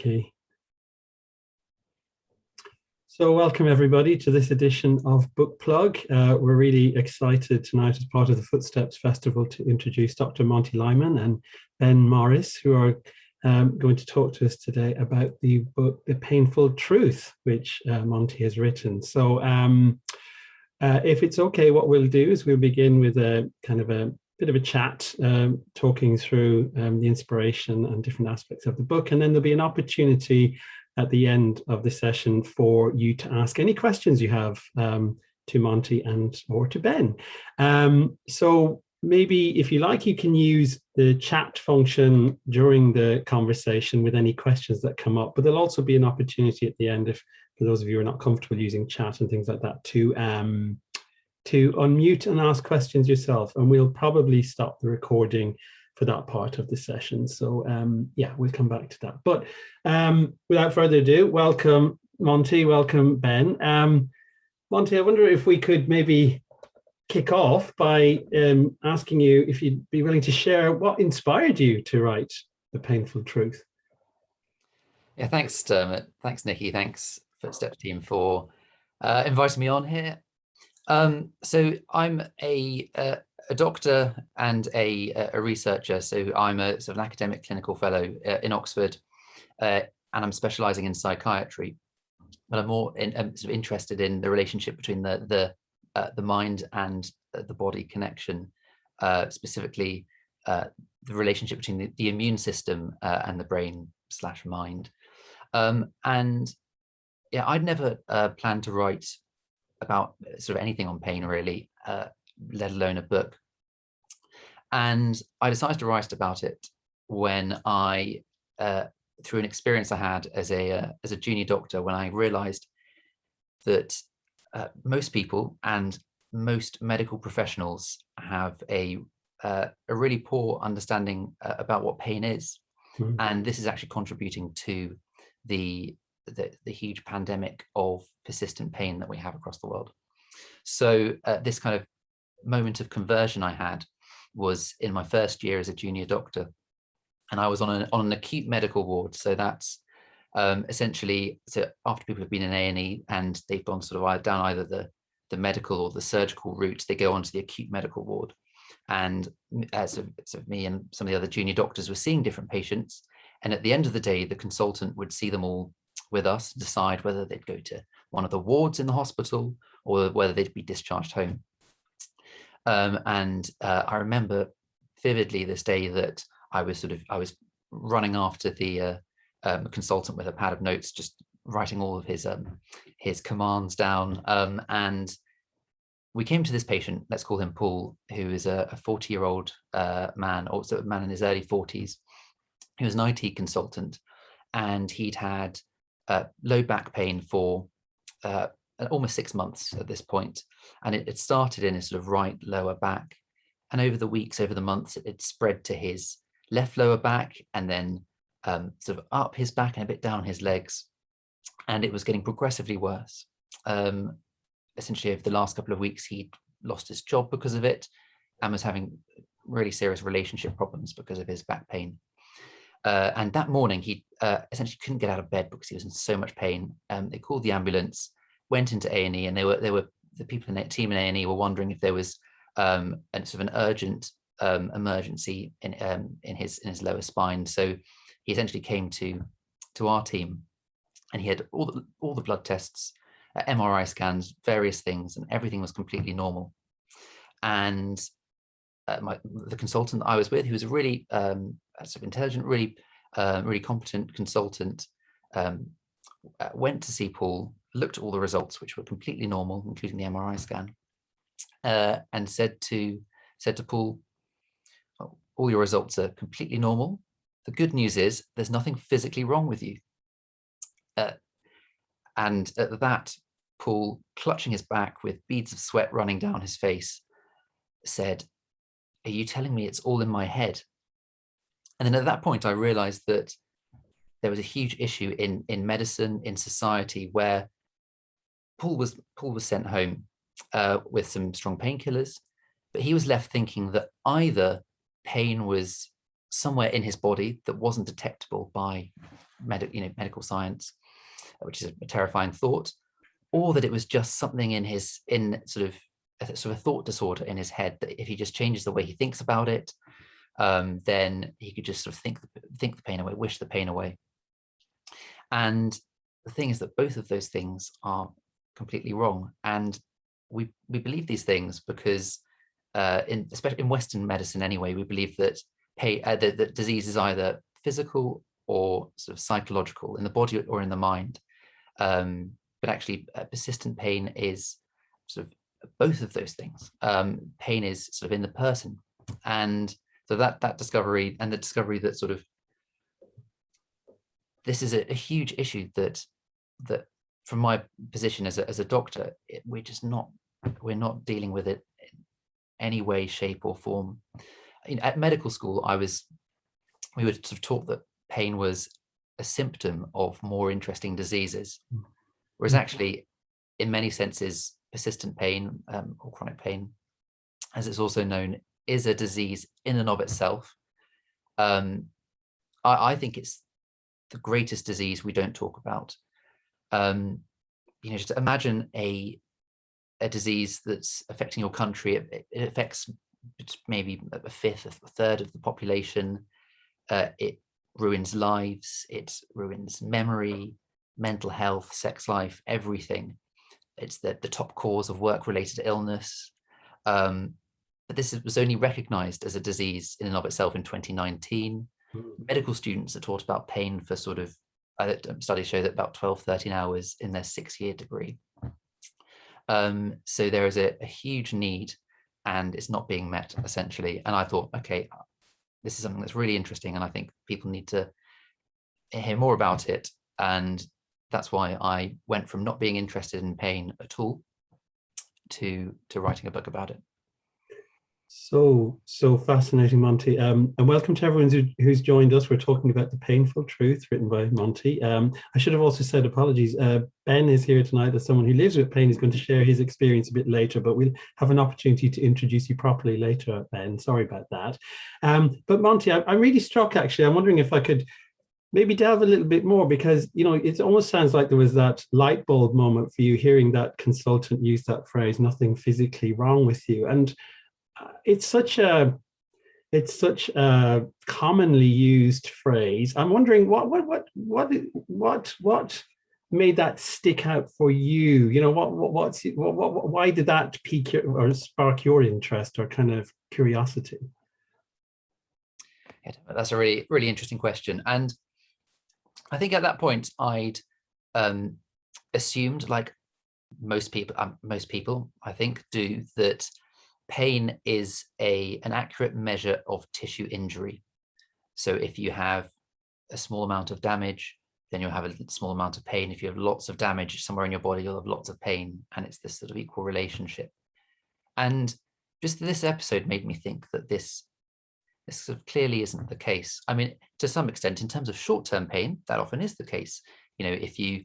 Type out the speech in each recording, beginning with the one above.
Okay. So welcome everybody to this edition of Book Plug. We're really excited tonight as part of the Footsteps Festival to introduce Dr. Monty Lyman and Ben Morris, who are going to talk to us today about the book, The Painful Truth, which Monty has written. So if it's okay, what we'll do is we'll begin with a kind of a bit of a chat, talking through the inspiration and different aspects of the book. And then there'll be an opportunity at the end of the session for you to ask any questions you have to Monty and or to Ben. So maybe if you like, you can use the chat function during the conversation with any questions that come up, but there'll also be an opportunity at the end, if for those of you who are not comfortable using chat and things like that, to unmute and ask questions yourself. And we'll probably stop the recording for that part of the session. So yeah, we'll come back to that. But without further ado, welcome Monty, welcome Ben. Monty, I wonder if we could maybe kick off by asking you if you'd be willing to share what inspired you to write The Painful Truth. Yeah, thanks Dermot. Thanks Nikki. Thanks Footsteps team for inviting me on here. So I'm a doctor and a researcher. So I'm a sort of an academic clinical fellow in Oxford, and I'm specialising in psychiatry. But I'm more sort of interested in the relationship between the mind and the body connection, specifically the relationship between the immune system and the brain/mind. And yeah, I'd never planned to write about sort of anything on pain really, let alone a book. And I decided to write about it when I, through an experience I had as a junior doctor, when I realized that most people and most medical professionals have a really poor understanding about what pain is. Mm-hmm. And this is actually contributing to the huge pandemic of persistent pain that we have across the world. So this kind of moment of conversion I had was in my first year as a junior doctor, and I was on an acute medical ward. So that's essentially, so after people have been in A&E and they've gone sort of down either the medical or the surgical route, they go onto the acute medical ward. And so me and some of the other junior doctors were seeing different patients, and at the end of the day, the consultant would see them all with us, decide whether they'd go to one of the wards in the hospital or whether they'd be discharged home. And I remember vividly this day that I was running after the consultant with a pad of notes, just writing all of his commands down. And we came to this patient, let's call him Paul, who is a 40-year-old man, also a man in his early 40s. He was an IT consultant, and he'd had low back pain for almost 6 months at this point, and it started in his sort of right lower back, and over the weeks, over the months, it spread to his left lower back, and then sort of up his back and a bit down his legs, and it was getting progressively worse. Essentially, over the last couple of weeks, he'd lost his job because of it, and was having really serious relationship problems because of his back pain. And that morning, he essentially couldn't get out of bed because he was in so much pain. They called the ambulance, went into A&E, and they were the people in the team in A&E were wondering if there was a sort of an urgent emergency in his lower spine. So he essentially came to our team, and he had all the blood tests, MRI scans, various things, and everything was completely normal. And the consultant I was with, who was a really sort of intelligent, really competent consultant, went to see Paul, looked at all the results, which were completely normal, including the MRI scan, and said to Paul, "Oh, all your results are completely normal. The good news is there's nothing physically wrong with you." And at that, Paul, clutching his back with beads of sweat running down his face, said, "Are you telling me it's all in my head?" And then at that point, I realized that there was a huge issue in medicine, in society, where Paul was sent home with some strong painkillers, but he was left thinking that either pain was somewhere in his body that wasn't detectable by medical science, which is a terrifying thought, or that it was just something in sort of a thought disorder in his head, that if he just changes the way he thinks about it, then he could just sort of think the pain away, wish the pain away. And the thing is that both of those things are completely wrong. And we believe these things because especially in Western medicine anyway, we believe that that disease is either physical or sort of psychological, in the body or in the mind. But actually persistent pain is sort of both of those things. Pain is sort of in the person. And so that discovery, and the discovery that sort of this is a huge issue that from my position as a doctor, we're not dealing with it in any way, shape or form. At medical school, we were sort of taught that pain was a symptom of more interesting diseases, whereas actually, in many senses, persistent pain or chronic pain, as it's also known, is a disease in and of itself. I think it's the greatest disease we don't talk about. Just imagine a disease that's affecting your country. It affects maybe a fifth, a third of the population. It ruins lives. It ruins memory, mental health, sex life, everything. It's the top cause of work-related illness. But this was only recognized as a disease in and of itself in 2019. Medical students are taught about pain for sort of, studies show that about 12, 13 hours in their 6-year degree. So there is a huge need, and it's not being met, essentially. And I thought, okay, this is something that's really interesting, and I think people need to hear more about it. And that's why I went from not being interested in pain at all to writing a book about it. So fascinating, Monty. And welcome to everyone who's joined us. We're talking about The Painful Truth, written by Monty. I should have also said apologies. Ben is here tonight as someone who lives with pain. He's going to share his experience a bit later, but we'll have an opportunity to introduce you properly later, Ben. Sorry about that. But Monty, I'm really struck, actually. I'm wondering if I could maybe delve a little bit more, because it almost sounds like there was that light bulb moment for you hearing that consultant use that phrase, nothing physically wrong with you. And it's such a commonly used phrase. I'm wondering what made that stick out for you? Why did that pique or spark your interest or kind of curiosity? Yeah, that's a really, really interesting question. And I think at that point I'd assumed, like most people I think do, that pain is an accurate measure of tissue injury. So if you have a small amount of damage, then you'll have a small amount of pain. If you have lots of damage somewhere in your body, you'll have lots of pain, and it's this sort of equal relationship. And just this episode made me think that this sort of clearly isn't the case. I mean, to some extent, in terms of short-term pain, that often is the case. If you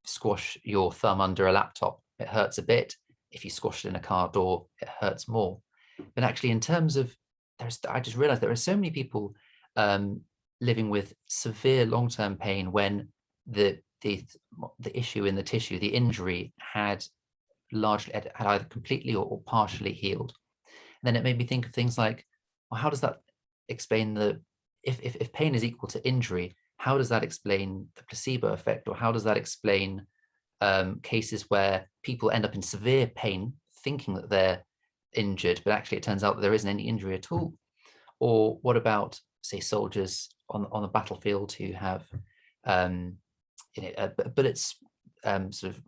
squash your thumb under a laptop, it hurts a bit. If you squash it in a car door, it hurts more. But actually, in terms of, I just realized there are so many people living with severe long-term pain when the issue in the tissue, the injury, had either completely or partially healed. And then it made me think of things like, well, how does that explain if pain is equal to injury, how does that explain the placebo effect, or how does that explain cases where people end up in severe pain thinking that they're injured, but actually it turns out that there isn't any injury at all? Or what about, say, soldiers on the battlefield who have bullets sort of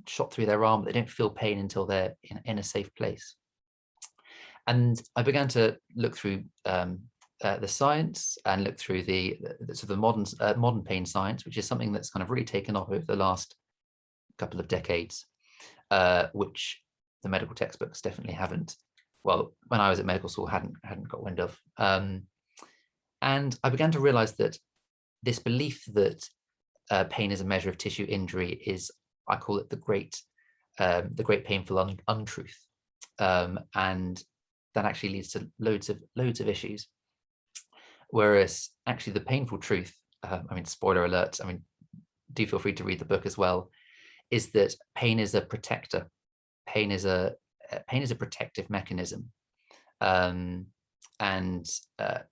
shot through their arm, but they don't feel pain until they're in a safe place? And I began to look through the science and look through the sort of modern pain science, which is something that's kind of really taken off over the last couple of decades, which the medical textbooks definitely haven't. Well, when I was at medical school, hadn't got wind of. And I began to realize that this belief that pain is a measure of tissue injury is, I call it the great painful untruth, and that actually leads to loads of issues. Whereas actually the painful truth, I mean, spoiler alert, I mean, do feel free to read the book as well, is that pain is a protector. Pain is a protective mechanism. And there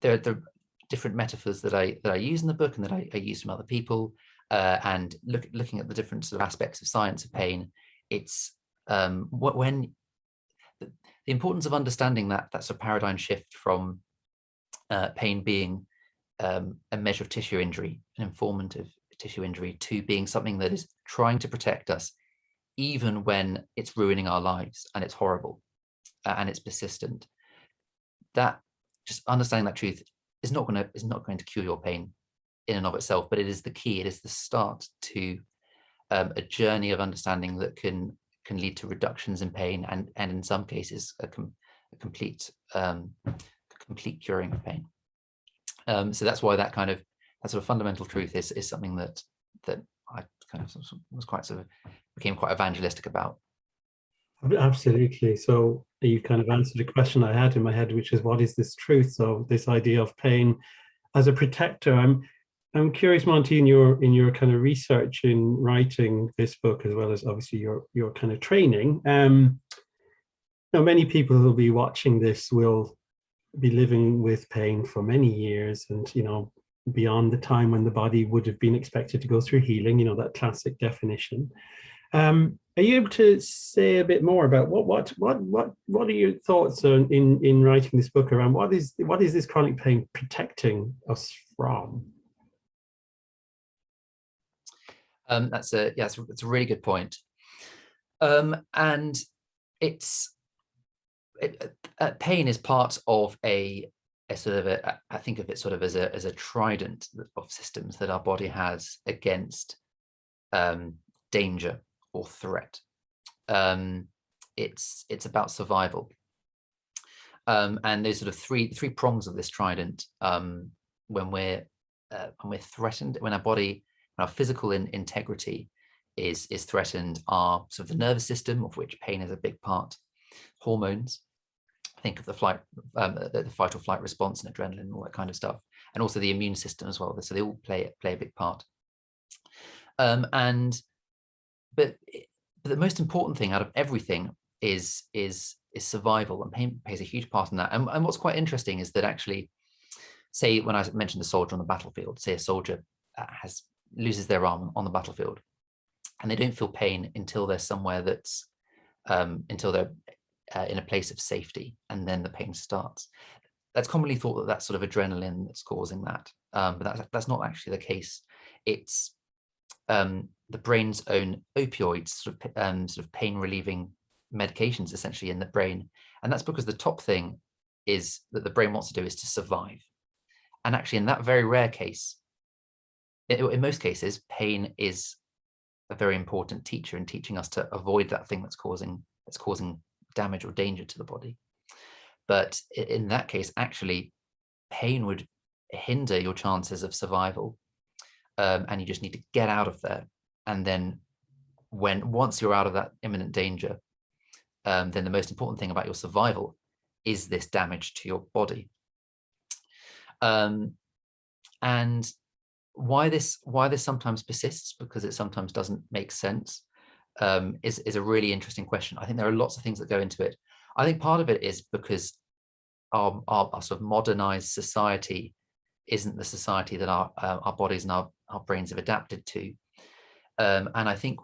are different metaphors that I use in the book and that I use from other people. And looking at the different sort of aspects of science of pain, it's when the importance of understanding that that's a paradigm shift from pain being a measure of tissue injury, an informative tissue injury, to being something that is trying to protect us, even when it's ruining our lives and it's horrible and it's persistent. That just understanding that truth is not going to cure your pain in and of itself, but it is the key. It is the start to a journey of understanding that can lead to reductions in pain and in some cases a complete curing of pain. So that's why that sort of fundamental truth is something that I kind of was quite sort of became quite evangelistic about. Absolutely. So you kind of answered a question I had in my head, which is, what is this truth? So this idea of pain as a protector. I'm curious, Monty, in your kind of research in writing this book, as well as obviously your kind of training. Now, many people who will be watching this will be living with pain for many years, and beyond the time when the body would have been expected to go through healing. That classic definition. Are you able to say a bit more about what are your thoughts in writing this book around what is this chronic pain protecting us from? That's a really good point. And pain is part of a sort of I think of it sort of as a trident of systems that our body has against danger or threat. It's about survival. And there's sort of three prongs of this trident. When we're threatened, when our physical integrity is threatened, our sort of the nervous system, of which pain is a big part, hormones, think of the fight or flight response and adrenaline and all that kind of stuff, and also the immune system as well. So they all play a big part. But the most important thing out of everything is survival, and pain plays a huge part in that. And what's quite interesting is that actually, say when I mentioned the soldier on the battlefield, say a soldier loses their arm on the battlefield, and they don't feel pain until they're somewhere that's until they're in a place of safety, and then the pain starts. That's commonly thought that that's sort of adrenaline that's causing that, but that's not actually the case. It's the brain's own opioids, sort of pain relieving medications essentially in the brain. And that's because the top thing is that the brain wants to do is to survive. And actually in that very rare case, in most cases, pain is a very important teacher in teaching us to avoid that thing that's causing damage or danger to the body. But in that case, actually, pain would hinder your chances of survival, and you just need to get out of there. And then once you're out of that imminent danger, then the most important thing about your survival is this damage to your body. And why this sometimes persists, because it sometimes doesn't make sense, is a really interesting question. I think there are lots of things that go into it. I think part of it is because our sort of modernized society isn't the society that our bodies and our brains have adapted to. And I think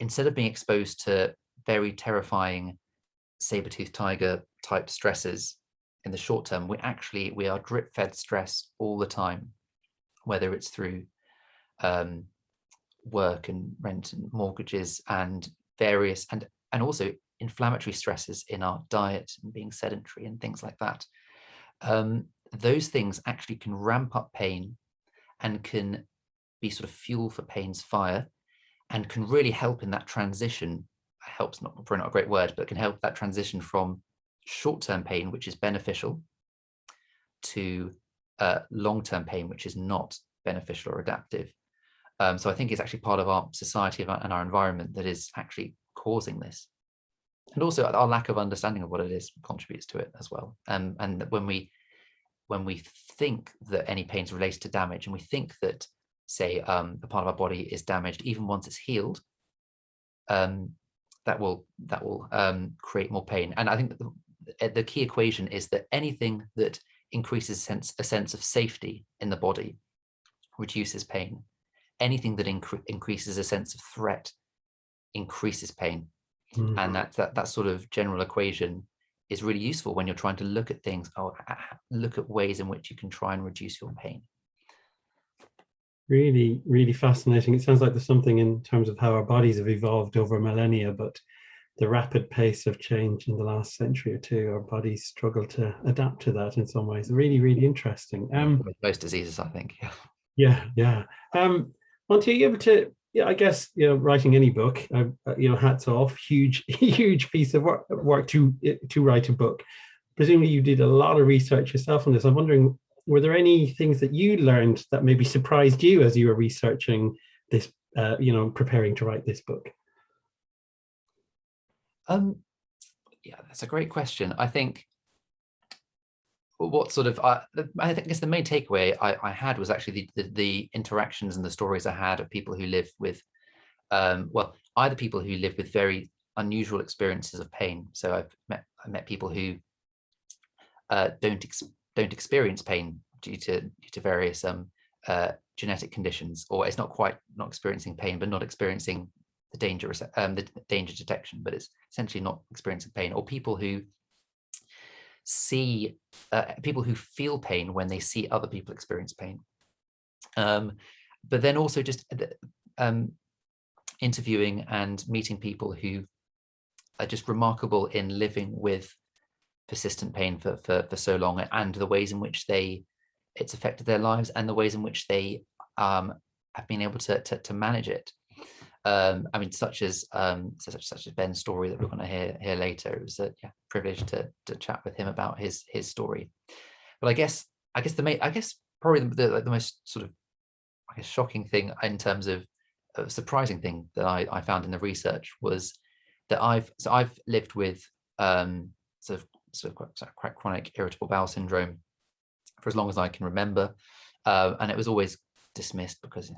instead of being exposed to very terrifying saber-toothed tiger type stresses in the short term, we are drip fed stress all the time, whether it's through work and rent and mortgages and various and also inflammatory stresses in our diet and being sedentary and things like that. Those things actually can ramp up pain and can be sort of fuel for pain's fire, and can really help in that transition. Helps, probably not a great word, but can help that transition from short-term pain, which is beneficial, to long-term pain, which is not beneficial or adaptive. So I think it's actually part of our society and our environment that is actually causing this. And also our lack of understanding of what it is contributes to it as well. And when we when we think that any pain is related to damage, and we think that, say, the part of our body is damaged, even once it's healed, that will create more pain. And I think that the key equation is that anything that increases a sense of safety in the body reduces pain. Anything that increases a sense of threat increases pain. And that sort of general equation is really useful when you're trying to look at things, look at ways in which you can try and reduce your pain. Really, really fascinating. It sounds like there's something in terms of how our bodies have evolved over millennia, but the rapid pace of change in the last century or two, our bodies struggle to adapt to that in some ways. Really, really interesting. With most diseases, I think. Yeah. Monty, are you able to, I guess, writing any book, hats off, huge piece of work to write a book. Presumably you did a lot of research yourself on this. I'm wondering, were there any things that you learned that maybe surprised you as you were researching this, preparing to write this book? Yeah, that's a great question. I think what sort of, I guess the main takeaway I had was actually the interactions and the stories I had of people who live with, either people who live with very unusual experiences of pain. So I met people who don't experience pain due to various genetic conditions, or it's not experiencing pain, but not experiencing the danger detection, but it's essentially not experiencing pain, or people who feel pain when they see other people experience pain. But then also just interviewing and meeting people who are just remarkable in living with persistent pain for so long, and the ways in which it's affected their lives, and the ways in which they have been able to manage it. Such as Ben's story that we're going to hear later. It was a privilege to chat with him about his story. But I guess probably the most sort of shocking thing in terms of a surprising thing that I found in the research was that I've lived with quite chronic irritable bowel syndrome for as long as I can remember, and it was always dismissed because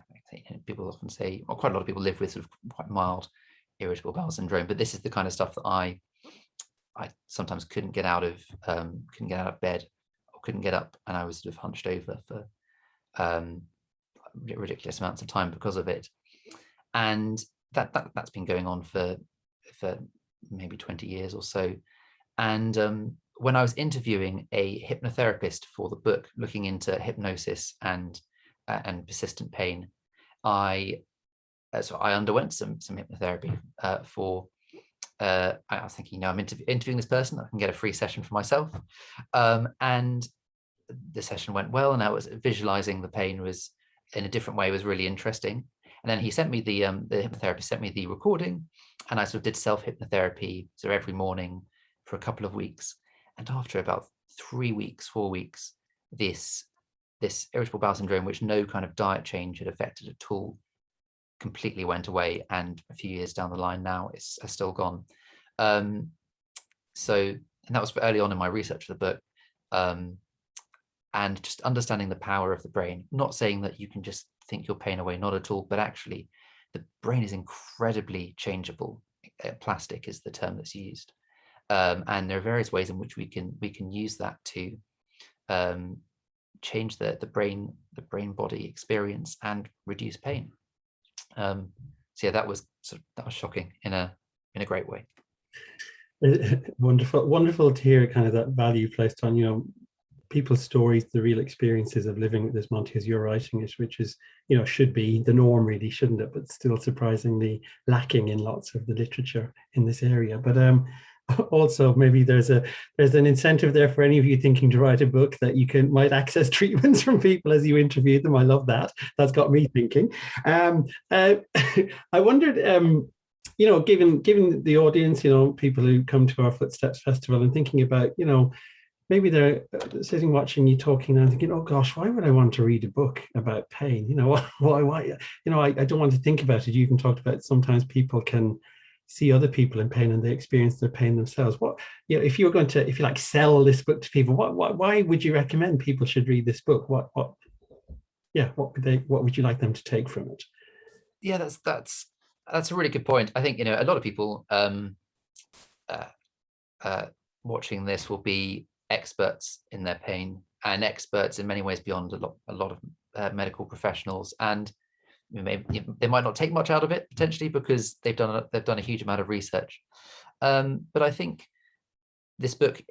people often say, well, quite a lot of people live with sort of quite mild irritable bowel syndrome, but this is the kind of stuff that I sometimes couldn't get out of bed, or couldn't get up, and I was sort of hunched over for ridiculous amounts of time because of it. And that's been going on for maybe 20 years or so. And when I was interviewing a hypnotherapist for the book, looking into hypnosis and persistent pain, I underwent some hypnotherapy for. I was thinking, I'm interviewing this person, I can get a free session for myself, and the session went well, and I was visualizing the pain was in a different way, was really interesting. And then he sent me the hypnotherapist sent me the recording, and I sort of did self hypnotherapy sort of every morning for a couple of weeks. And after about 3 weeks, 4 weeks, this irritable bowel syndrome, which no kind of diet change had affected at all, completely went away. And a few years down the line now, it's still gone. And that was early on in my research for the book. And just understanding the power of the brain, not saying that you can just think your pain away, not at all, but actually the brain is incredibly changeable. Plastic is the term that's used. And there are various ways in which we can use that to change the brain body experience and reduce pain. That was shocking in a great way. Wonderful to hear kind of that value placed on people's stories, the real experiences of living with this, Monty, as you're writing it, which is should be the norm, really, shouldn't it? But still surprisingly lacking in lots of the literature in this area. But also maybe there's an incentive there for any of you thinking to write a book, that you might access treatments from people as you interview them. I love that. That's got me thinking. I wondered, given the audience, people who come to our Footsteps Festival, and thinking about, maybe they're sitting watching you talking and thinking, oh gosh, why would I want to read a book about pain? Why? I don't want to think about it. You even talked about sometimes people can see other people in pain and they experience their pain themselves. What, you know, if you were going to, if you like, sell this book to people, why would you recommend people should read this book? Yeah, what would you like them to take from it? Yeah, that's a really good point. I think, you know, a lot of people uh, watching this will be experts in their pain, and experts in many ways beyond a lot of medical professionals, and they might not take much out of it potentially because they've done a huge amount of research. But I think this book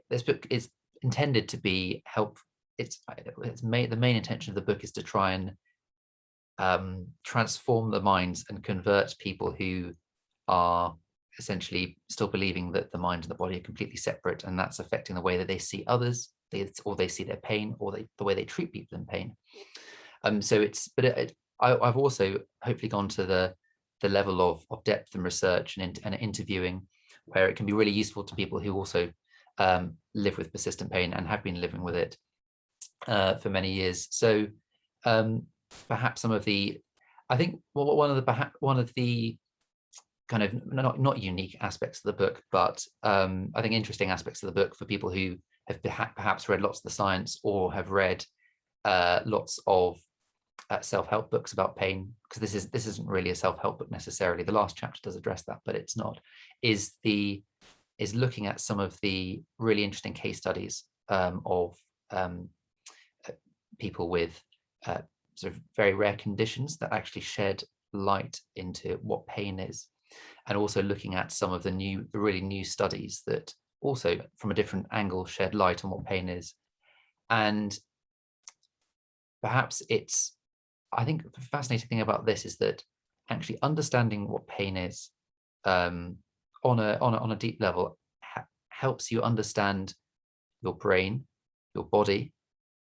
is intended to be helpful. The main intention of the book is to try and transform the minds and convert people who are essentially still believing that the mind and the body are completely separate, and that's affecting the way that they see others, or they see their pain, or the way they treat people in pain. So I've also hopefully gone to the level of depth and research and interviewing, where it can be really useful to people who also live with persistent pain and have been living with it for many years. So perhaps some of the, I think one of the kind of not unique aspects of the book, but I think interesting aspects of the book for people who have perhaps read lots of the science or have read lots of self-help books about pain, because this isn't really a self-help book necessarily. The last chapter does address that, but it's not. Is looking at some of the really interesting case studies of people with sort of very rare conditions that actually shed light into what pain is, and also looking at some of the really new studies that also from a different angle shed light on what pain is. And perhaps I think the fascinating thing about this is that actually understanding what pain is on a deep level helps you understand your brain, your body,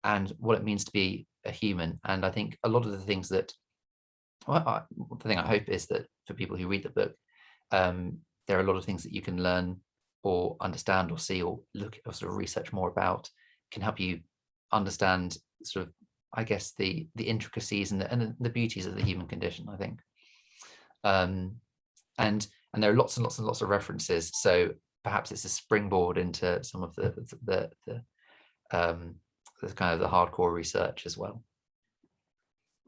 and what it means to be a human. And I think a lot of the things that, the thing I hope is that for people who read the book, there are a lot of things that you can learn or understand or see or look or sort of research more about, can help you understand sort of, I guess, the intricacies and the beauties of the human condition, I think. And there are lots and lots and lots of references. So perhaps it's a springboard into some of the kind of the hardcore research as well.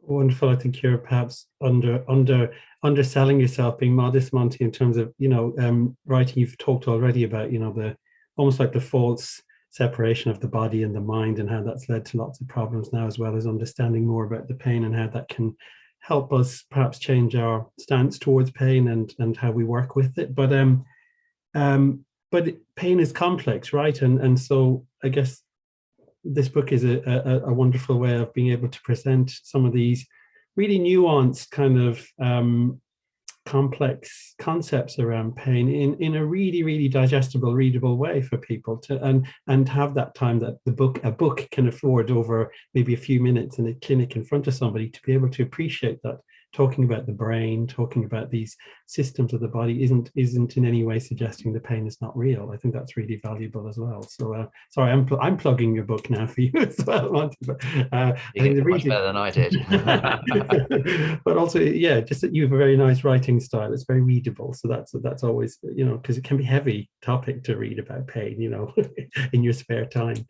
Wonderful. I think you're perhaps underselling yourself, being modest, Monty, in terms of, you know, writing. You've talked already about, you know, the almost like the false separation of the body and the mind, and how that's led to lots of problems now, as well as understanding more about the pain and how that can help us perhaps change our stance towards pain and how we work with it. But pain is complex, right? And so I guess this book is a wonderful way of being able to present some of these really nuanced kind of complex concepts around pain in a really, really digestible, readable way for people to and have that time that a book can afford over maybe a few minutes in a clinic in front of somebody, to be able to appreciate that talking about the brain, talking about these systems of the body isn't in any way suggesting the pain is not real. I think that's really valuable as well. So sorry, I'm plugging your book now for you as well, Monty. But I think the much better than I did. But also, yeah, just that you have a very nice writing style. It's very readable. So that's always, you know, because it can be a heavy topic to read about pain, you know, in your spare time.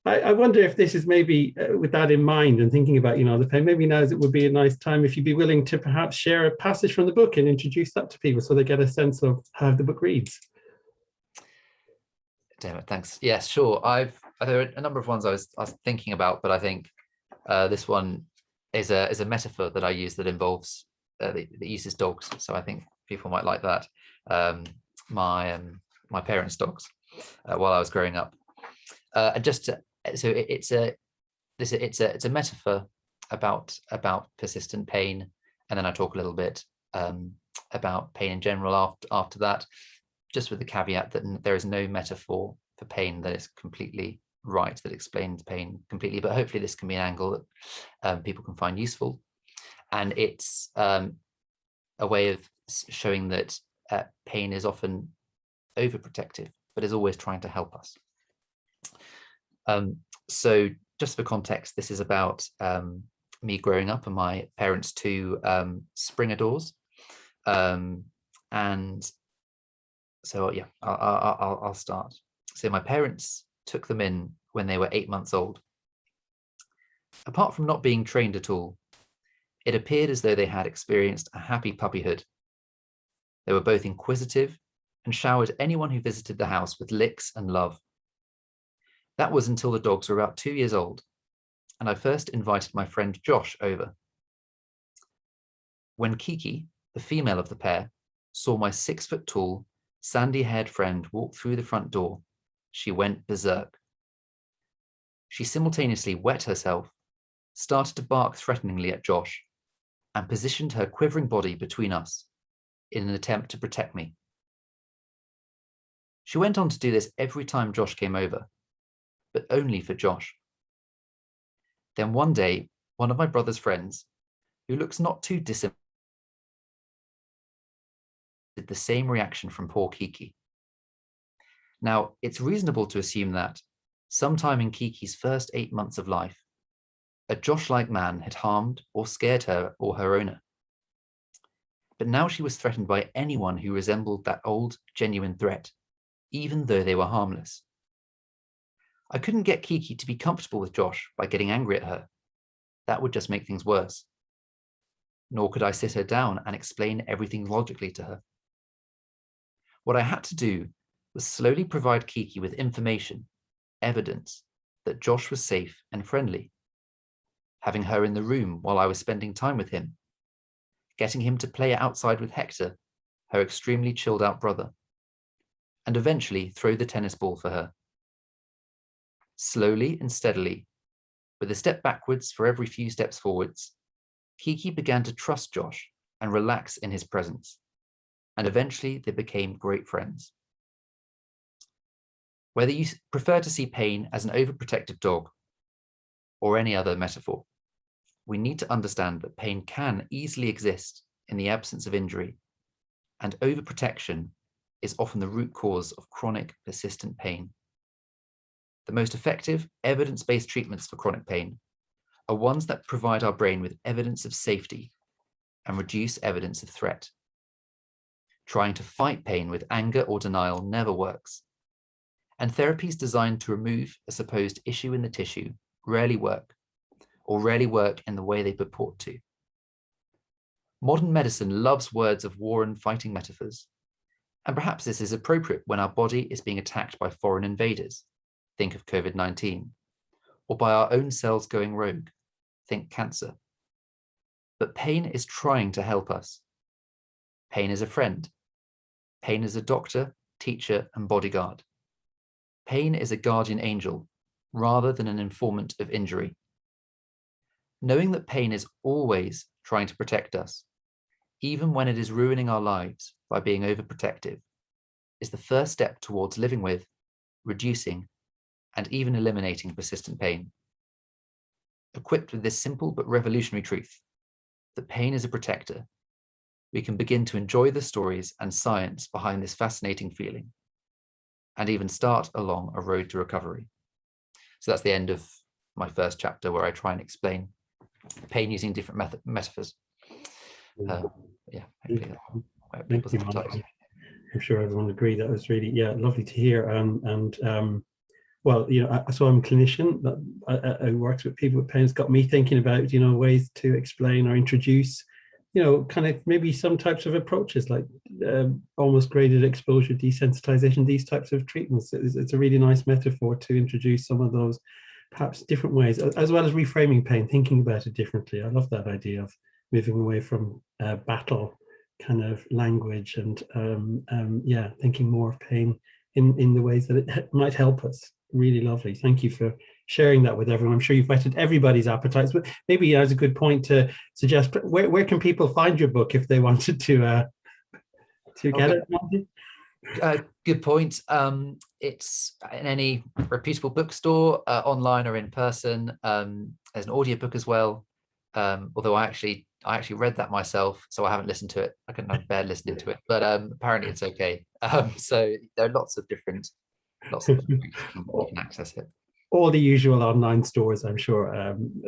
I wonder if this is maybe with that in mind and thinking about, you know, the pain, maybe now it would be a nice time if you'd be willing to perhaps share a passage from the book and introduce that to people so they get a sense of how the book reads. Damn it, thanks. Yes, sure. There are a number of ones I was thinking about, but I think this one is a metaphor that I use that involves that uses dogs. So I think people might like that. My parents' dogs while I was growing up. So it's a metaphor about persistent pain, and then I talk a little bit about pain in general after that, just with the caveat that there is no metaphor for pain that is completely right, that explains pain completely, but hopefully this can be an angle that people can find useful. And it's a way of showing that pain is often overprotective, but is always trying to help us. So just for context, this is about me growing up and my parents' two Springer doors. And so, yeah, I'll start. So my parents took them in when they were 8 months old. Apart from not being trained at all, it appeared as though they had experienced a happy puppyhood. They were both inquisitive and showered anyone who visited the house with licks and love. That was until the dogs were about 2 years old, and I first invited my friend Josh over. When Kiki, the female of the pair, saw my 6-foot-tall, sandy-haired friend walk through the front door, she went berserk. She simultaneously wet herself, started to bark threateningly at Josh, and positioned her quivering body between us in an attempt to protect me. She went on to do this every time Josh came over, but only for Josh. Then one day, one of my brother's friends, who looks not too dissimilar, did the same reaction from poor Kiki. Now, it's reasonable to assume that, sometime in Kiki's first 8 months of life, a Josh-like man had harmed or scared her or her owner. But now she was threatened by anyone who resembled that old, genuine threat, even though they were harmless. I couldn't get Kiki to be comfortable with Josh by getting angry at her. That would just make things worse. Nor could I sit her down and explain everything logically to her. What I had to do was slowly provide Kiki with information, evidence that Josh was safe and friendly. Having her in the room while I was spending time with him, getting him to play outside with Hector, her extremely chilled out brother, and eventually throw the tennis ball for her. Slowly and steadily, with a step backwards for every few steps forwards, Kiki began to trust Josh and relax in his presence, and eventually they became great friends. Whether you prefer to see pain as an overprotective dog or any other metaphor, we need to understand that pain can easily exist in the absence of injury, and overprotection is often the root cause of chronic, persistent pain. The most effective, evidence-based treatments for chronic pain are ones that provide our brain with evidence of safety and reduce evidence of threat. Trying to fight pain with anger or denial never works, and therapies designed to remove a supposed issue in the tissue rarely work, or rarely work in the way they purport to. Modern medicine loves words of war and fighting metaphors, and perhaps this is appropriate when our body is being attacked by foreign invaders, think of COVID-19, or by our own cells going rogue, think cancer. But pain is trying to help us. Pain is a friend. Pain is a doctor, teacher, and bodyguard. Pain is a guardian angel, rather than an informant of injury. Knowing that pain is always trying to protect us, even when it is ruining our lives by being overprotective, is the first step towards living with, reducing, and even eliminating persistent pain. Equipped with this simple but revolutionary truth, that pain is a protector, we can begin to enjoy the stories and science behind this fascinating feeling, and even start along a road to recovery. So that's the end of my first chapter, where I try and explain pain using different metaphors. Yeah, hopefully that people's appetite. I'm sure everyone will agree that was really, lovely to hear. Well, so I'm a clinician that I works with people with pain. It's got me thinking about, ways to explain or introduce, kind of maybe some types of approaches like almost graded exposure, desensitization, these types of treatments. It's a really nice metaphor to introduce some of those perhaps different ways, as well as reframing pain, thinking about it differently. I love that idea of moving away from battle kind of language and thinking more of pain in the ways that it might help us. Really lovely. Thank you for sharing that with everyone. I'm sure you've whetted everybody's appetites, but maybe it's a good point to suggest where can people find your book if they wanted to get it? Good point. It's in any reputable bookstore, online or in person. There's an audiobook as well, although I actually read that myself, so I haven't listened to it. I couldn't bear listening to it, but apparently it's okay. So there are lots of different ways you can access it. all the usual online stores, I'm sure,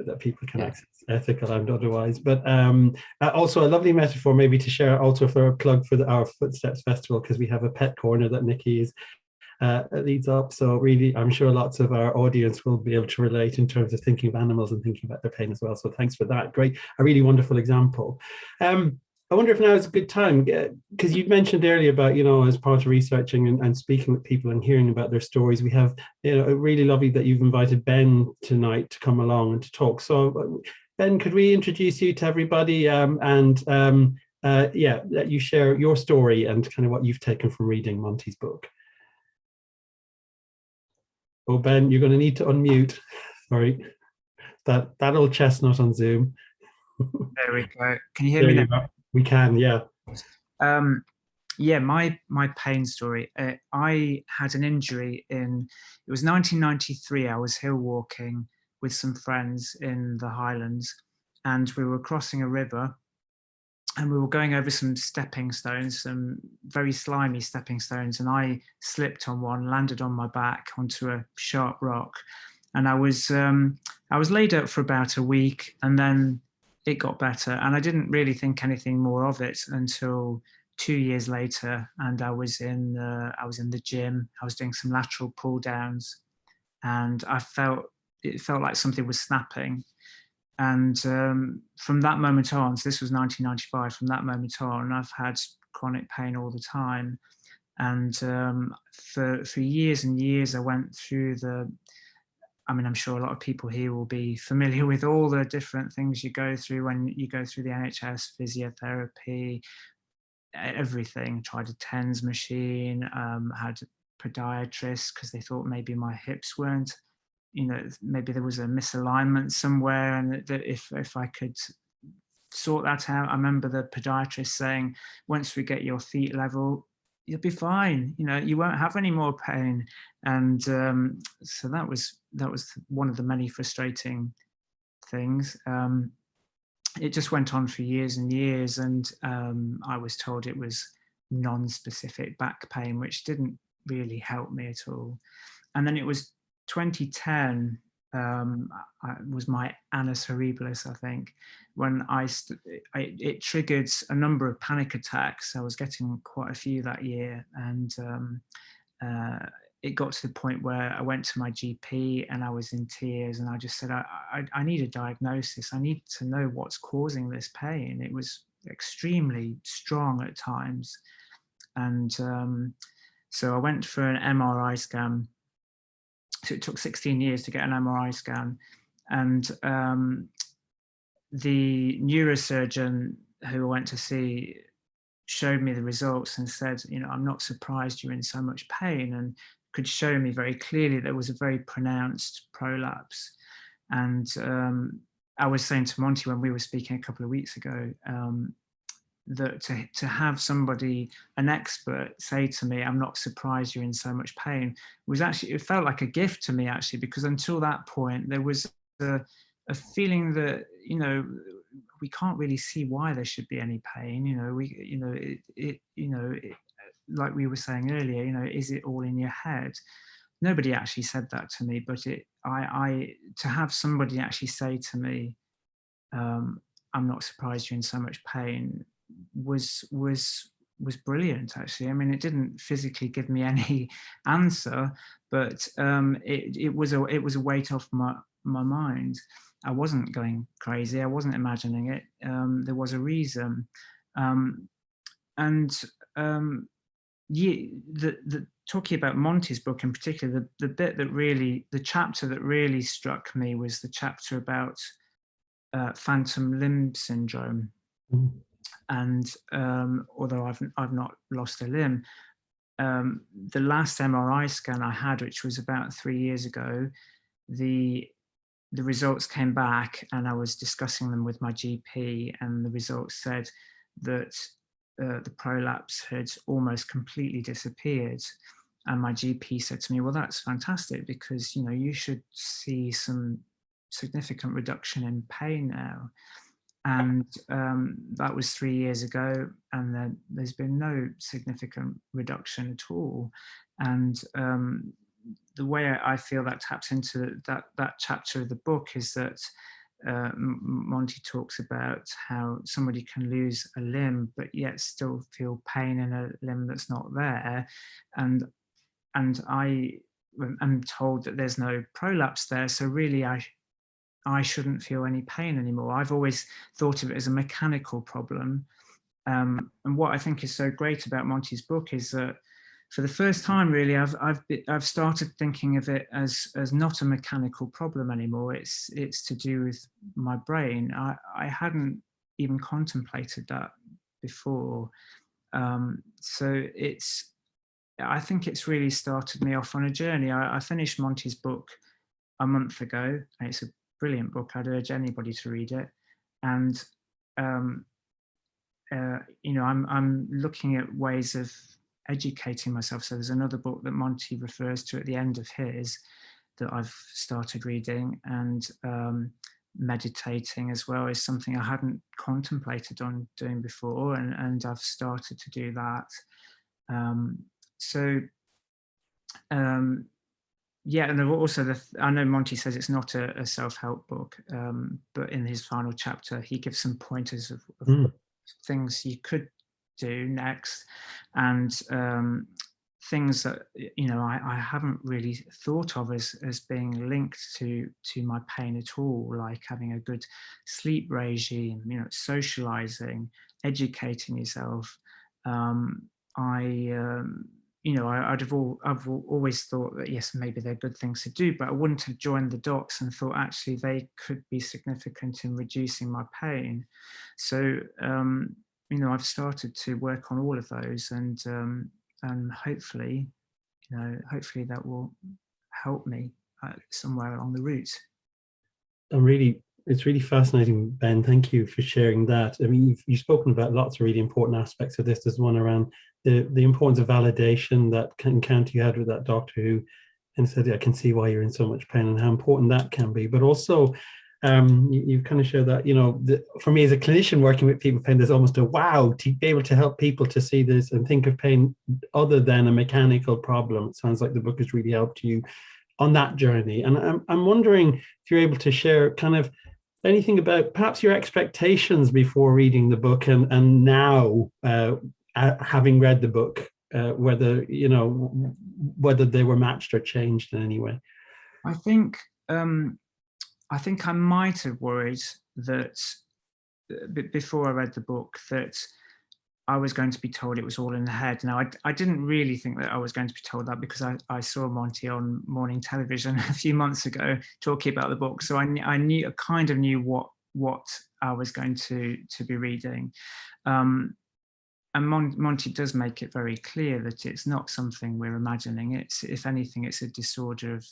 that people can Yeah. access, ethical and otherwise. But also a lovely metaphor maybe to share also for a plug for our Footsteps Festival, because we have a pet corner that Nikki is leads up. So really, I'm sure lots of our audience will be able to relate in terms of thinking of animals and thinking about their pain as well. So thanks for that. Great, a really wonderful example. I wonder if now is a good time, because you'd mentioned earlier about, as part of researching and speaking with people and hearing about their stories, we have, really lovely that you've invited Ben tonight to come along and to talk. So Ben, could we introduce you to everybody let you share your story and kind of what you've taken from reading Monty's book. Oh, Ben, you're going to need to unmute. Sorry, that old chestnut on Zoom. There we go. Can you hear me now? We can, yeah. Yeah, my pain story. I had an injury it was 1993. I was hill walking with some friends in the Highlands, and we were crossing a river, and we were going over some stepping stones, some very slimy stepping stones, and I slipped on one, landed on my back onto a sharp rock, and I was laid up for about a week, and then it got better, and I didn't really think anything more of it until 2 years later, and I was in the gym. I was doing some lateral pull downs, and it felt like something was snapping. And from that moment on, so this was 1995. From that moment on, I've had chronic pain all the time, and for years and years, I went through I'm sure a lot of people here will be familiar with all the different things you go through when you go through the NHS, physiotherapy, everything. Tried a TENS machine, had podiatrists because they thought maybe my hips weren't, maybe there was a misalignment somewhere, and that if I could sort that out. I remember the podiatrist saying, once we get your feet level, you'll be fine, you won't have any more pain. And so that was one of the many frustrating things. It just went on for years and years, and I was told it was non-specific back pain, which didn't really help me at all. And then it was 2010, was my annus horribilis, I think, when it triggered a number of panic attacks. I was getting quite a few that year, and it got to the point where I went to my GP and I was in tears, and I just said, I need a diagnosis. I need to know what's causing this pain. It was extremely strong at times. And so I went for an MRI scan. So it took 16 years to get an MRI scan. And the neurosurgeon who I went to see showed me the results and said, I'm not surprised you're in so much pain, and could show me very clearly there was a very pronounced prolapse. And I was saying to Monty when we were speaking a couple of weeks ago, that to have somebody, an expert, say to me, I'm not surprised you're in so much pain, was actually, it felt like a gift to me, actually, because until that point there was a feeling that we can't really see why there should be any pain. Like we were saying earlier, is it all in your head? Nobody actually said that to me, but to have somebody actually say to me, I'm not surprised you're in so much pain, was brilliant, actually. It didn't physically give me any answer, but it was a weight off my mind. I wasn't going crazy. I wasn't imagining it. There was a reason. Talking about Monty's book in particular, the chapter that really struck me was the chapter about phantom limb syndrome. Mm-hmm. And although I've not lost a limb, the last MRI scan I had, which was about 3 years ago, the results came back, and I was discussing them with my GP, and the results said that the prolapse had almost completely disappeared. And my GP said to me, well, that's fantastic, because you should see some significant reduction in pain now. And that was 3 years ago, and then there's been no significant reduction at all. And the way I feel that taps into that chapter of the book is that Monty talks about how somebody can lose a limb but yet still feel pain in a limb that's not there, and I am told that there's no prolapse there, so really I shouldn't feel any pain anymore. I've always thought of it as a mechanical problem. And what I think is so great about Monty's book is that for the first time, really, I've started thinking of it as not a mechanical problem anymore. It's to do with my brain. I hadn't even contemplated that before. So I think it's really started me off on a journey. I finished Monty's book a month ago, and it's a brilliant book. I'd urge anybody to read it. And you know, I'm looking at ways of educating myself. So there's another book that Monty refers to at the end of his that I've started reading, and meditating as well is something I hadn't contemplated on doing before, and I've started to do that. Yeah, and also I know Monty says it's not a self-help book, but in his final chapter, he gives some pointers of things you could do next, and things that, you know, I haven't really thought of as being linked to my pain at all, like having a good sleep regime, you know, socializing, educating yourself. You know, I've always thought that, yes, maybe they're good things to do, but I wouldn't have joined the dots and thought actually they could be significant in reducing my pain. So, you know, I've started to work on all of those, and hopefully, you know, hopefully that will help me somewhere along the route. It's really fascinating, Ben. Thank you for sharing that. I mean, you've spoken about lots of really important aspects of this. There's one around the importance of validation, that encounter you had with that doctor who and said, I can see why you're in so much pain, and how important that can be. But also, you kind of show that, you know, for me as a clinician working with people with pain, there's almost a wow to be able to help people to see this and think of pain other than a mechanical problem. It sounds like the book has really helped you on that journey. And I'm wondering if you're able to share kind of anything about perhaps your expectations before reading the book, and now having read the book, whether, you know, whether they were matched or changed in any way. I think I might have worried that before I read the book that I was going to be told it was all in the head. Now, I didn't really think that I was going to be told that, because I saw Monty on morning television a few months ago talking about the book. So I kind of knew what I was going to be reading. And Monty does make it very clear that it's not something we're imagining. It's, if anything, it's a disorder of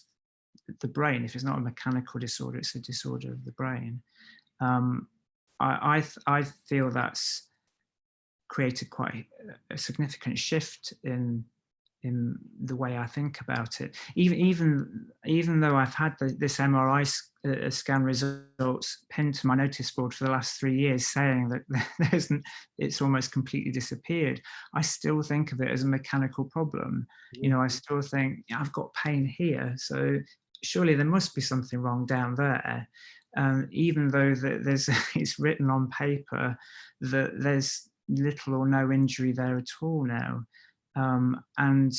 the brain. If it's not a mechanical disorder, it's a disorder of the brain. I feel that's created quite a significant shift in the way I think about it. Even though I've had this MRI scan results pinned to my notice board for the last 3 years, saying that it's almost completely disappeared, I still think of it as a mechanical problem. You know, I still think, I've got pain here, so surely there must be something wrong down there. Even though it's written on paper that there's little or no injury there at all now. And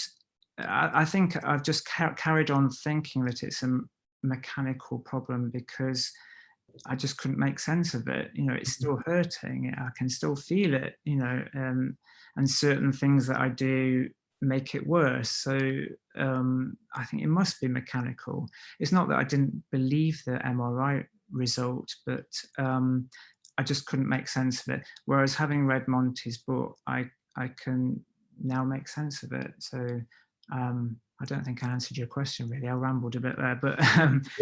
I think I've just carried on thinking that it's a mechanical problem because I just couldn't make sense of it. You know, it's still hurting. I can still feel it, you know, and certain things that I do make it worse. So I think it must be mechanical. It's not that I didn't believe the MRI result, but I just couldn't make sense of it. Whereas having read Monty's book, I can now make sense of it. So I don't think I answered your question really. I rambled a bit there, but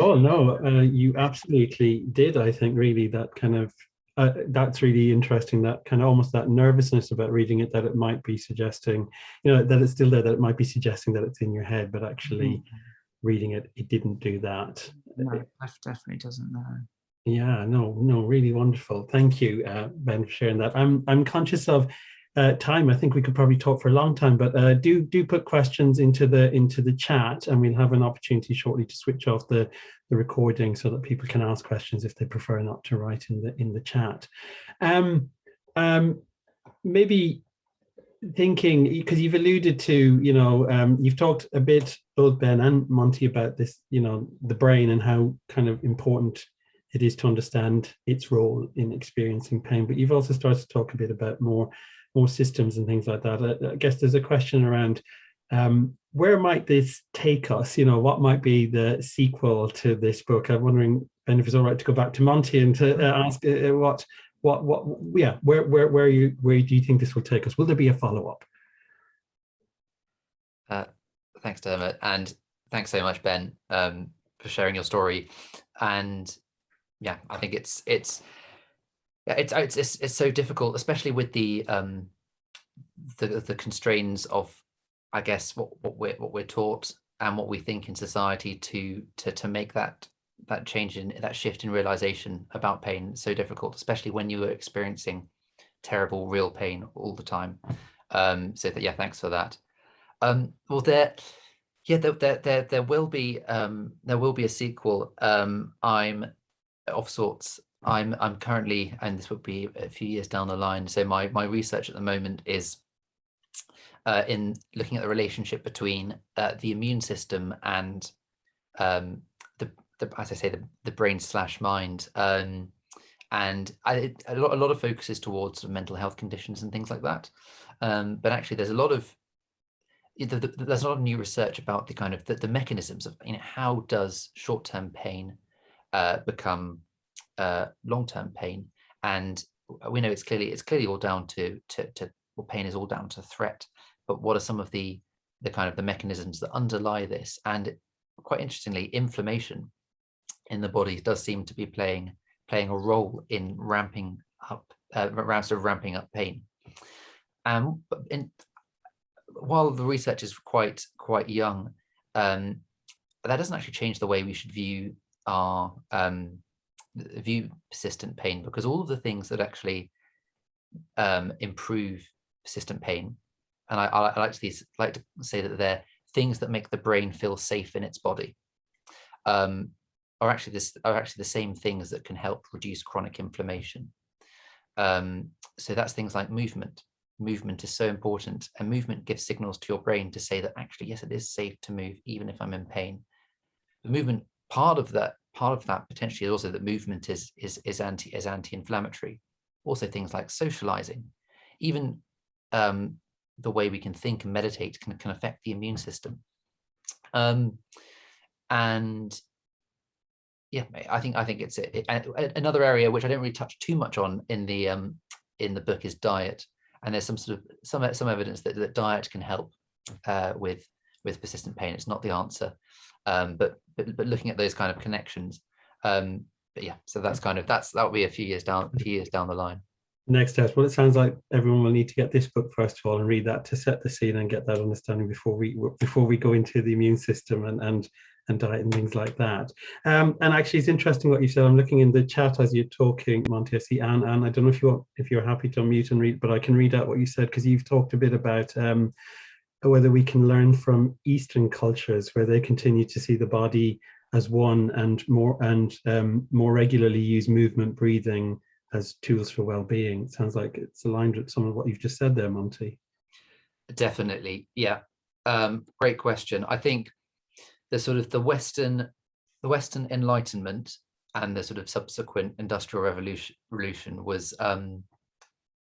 oh no, you absolutely did. I think really that kind of that's really interesting. That kind of almost that nervousness about reading it, that it might be suggesting, you know, that it's still there, that it might be suggesting that it's in your head, but actually reading it, it didn't do that. No, it definitely doesn't. No. Yeah, no, really wonderful. Thank you, Ben, for sharing that. I'm conscious of time, I think we could probably talk for a long time, but do put questions into the chat, and we'll have an opportunity shortly to switch off the recording so that people can ask questions if they prefer not to write in the chat. Maybe thinking, because you've alluded to, you've talked a bit, both Ben and Monty, about this, the brain and how kind of important it is to understand its role in experiencing pain. But you've also started to talk a bit about more systems and things like that. I guess there's a question around where might this take us? What might be the sequel to this book? I'm wondering, Ben, if it's all right to go back to Monty and to ask where do you think this will take us? Will there be a follow-up? Thanks, Dermot, and thanks so much, Ben, for sharing your story. And yeah, I think it's so difficult, especially with the constraints of, I guess, what we're taught and what we think in society to make that change, in that shift in realization about pain. It's so difficult, especially when you are experiencing terrible real pain all the time. So that, yeah, thanks for that. Well, there will be a sequel. I'm of sorts. I'm currently, and this would be a few years down the line. So my research at the moment is in looking at the relationship between the immune system and as I say, the brain / mind. And a lot of focus is towards mental health conditions and things like that. But actually, there's a lot of new research about the kind of the mechanisms of, how does short-term pain become long-term pain. And we know it's clearly all down to well, pain is all down to threat. But what are some of the kind of the mechanisms that underlie this? And quite interestingly, inflammation in the body does seem to be playing a role in ramping up pain. While the research is quite young, that doesn't actually change the way we should view our view persistent pain, because all of the things that actually improve persistent pain, and I like to say that they're things that make the brain feel safe in its body, are actually the same things that can help reduce chronic inflammation. So that's things like movement. Movement is so important, and movement gives signals to your brain to say that actually, yes, it is safe to move even if I'm in pain. The movement part of that potentially is also that movement is anti-inflammatory. Also things like socializing, even the way we can think and meditate can affect the immune system. And yeah, I think it's another area which I don't really touch too much on in the book is diet. And there's some evidence that diet can help with persistent pain. It's not the answer, but looking at those kind of connections. But yeah, so that'll be a few years down the line. Next steps. Well, it sounds like everyone will need to get this book first of all and read that to set the scene and get that understanding before we go into the immune system and diet and things like that. And actually, it's interesting what you said. I'm looking in the chat as you're talking, Monty. I see Anne. I don't know if you're happy to unmute and read, but I can read out what you said, because you've talked a bit about whether we can learn from Eastern cultures where they continue to see the body as one and more regularly use movement, breathing as tools for well-being. It sounds like it's aligned with some of what you've just said there, Monty. Definitely, yeah. Great question. I think the Western Enlightenment and the sort of subsequent Industrial Revolution was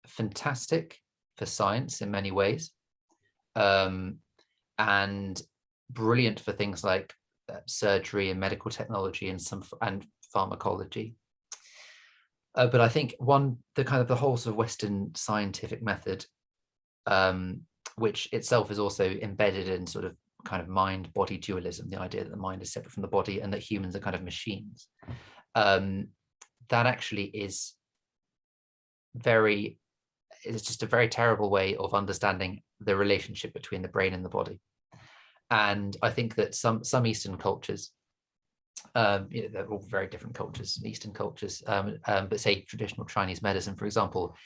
fantastic for science in many ways, and brilliant for things like surgery and medical technology and pharmacology. But I think the whole sort of Western scientific method, which itself is also embedded in sort of kind of mind-body dualism, the idea that the mind is separate from the body and that humans are kind of machines, that actually is just a very terrible way of understanding the relationship between the brain and the body. And I think that some Eastern cultures, they're all very different cultures, Eastern cultures, but say traditional Chinese medicine, for example,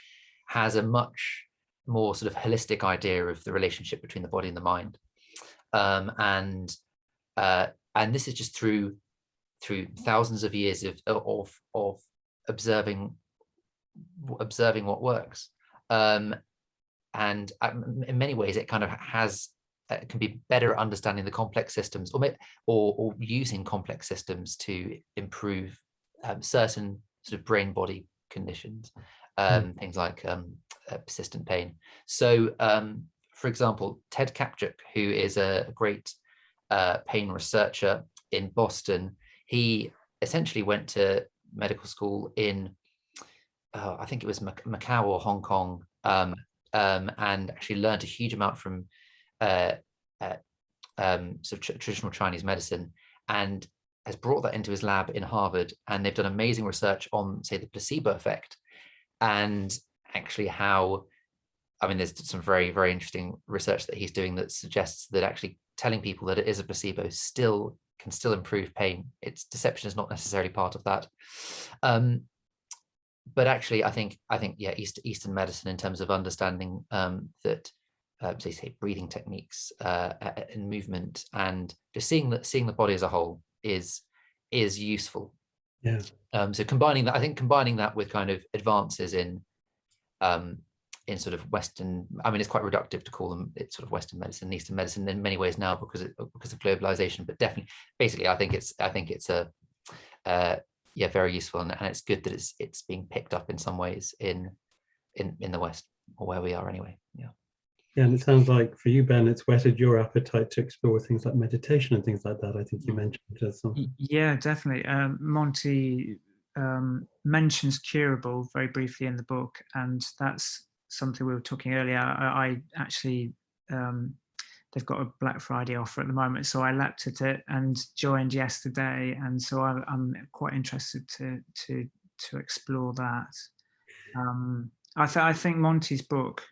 has a much more sort of holistic idea of the relationship between the body and the mind. And this is just through thousands of years of observing what works. And in many ways, it kind of can be better at understanding the complex systems, or using complex systems to improve certain sort of brain-body conditions, things like persistent pain. So, for example, Ted Kaptchuk, who is a great pain researcher in Boston, he essentially went to medical school in, I think it was Macau or Hong Kong, and actually learned a huge amount from sort of traditional Chinese medicine, and has brought that into his lab in Harvard. And they've done amazing research on, say, the placebo effect, and actually how, I mean, there's some very, very interesting research that he's doing that suggests that actually telling people that it is a placebo can still improve pain. Its deception is not necessarily part of that. But actually, I think yeah, Eastern medicine, in terms of understanding that, say breathing techniques and movement, and just seeing the body as a whole is useful. Yeah. So combining that with kind of advances in sort of Western, I mean, it's quite reductive to call them it's sort of Western medicine and Eastern medicine in many ways now because of globalization, but definitely, basically, I think it's a yeah, very useful, and it's good that it's being picked up in some ways in the West, or where we are anyway. Yeah. Yeah, and it sounds like for you, Ben, it's whetted your appetite to explore things like meditation and things like that. I think you mentioned as something. Yeah, definitely. Monty mentions curable very briefly in the book, and that's something we were talking earlier. I actually, they've got a Black Friday offer at the moment, so I leapt at it and joined yesterday, and so I'm quite interested to explore that. I think Monty's book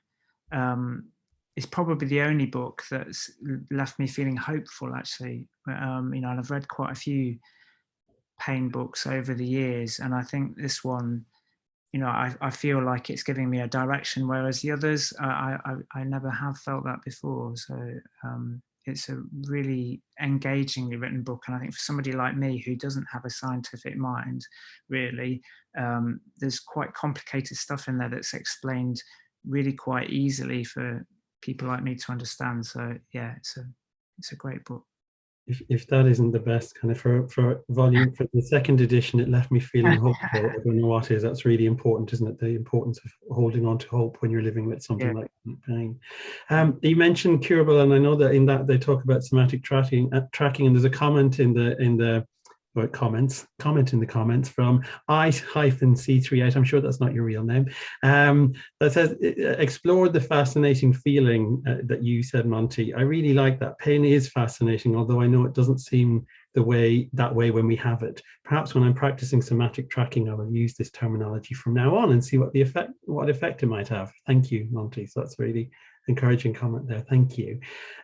is probably the only book that's left me feeling hopeful, actually. And I've read quite a few pain books over the years, and I think this one, I feel like it's giving me a direction, whereas the others, I never have felt that before. So it's a really engagingly written book, and I think for somebody like me who doesn't have a scientific mind, really, there's quite complicated stuff in there that's explained really quite easily for people like me to understand. So yeah, it's a great book. If that isn't the best kind of for volume, for the second edition, it left me feeling hopeful. I don't know what is. That's really important, isn't it? The importance of holding on to hope when you're living with something like pain. You mentioned curable, and I know that in that they talk about somatic tracking, and there's a comment in the comment in the comments from I-C38. I'm sure that's not your real name. That says, explore the fascinating feeling that you said, Monty. I really like that. Pain is fascinating, although I know it doesn't seem that way when we have it. Perhaps when I'm practicing somatic tracking, I will use this terminology from now on and see what effect it might have. Thank you, Monty. So that's really encouraging comment there. Thank you.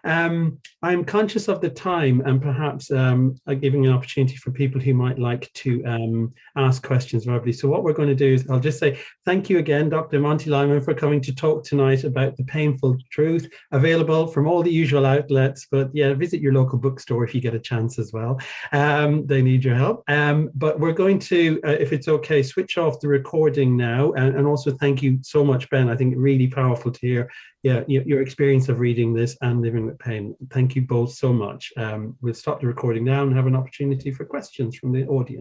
I'm conscious of the time, and perhaps giving an opportunity for people who might like to ask questions verbally. So what we're going to do is I'll just say thank you again, Dr. Monty Lyman, for coming to talk tonight about The Painful Truth, available from all the usual outlets, but yeah, visit your local bookstore if you get a chance as well. They need your help. But we're going to, if it's okay, switch off the recording now, and also thank you so much, Ben. I think really powerful to hear your experience of reading this and living with pain. Thank you both so much. We'll stop the recording now and have an opportunity for questions from the audience.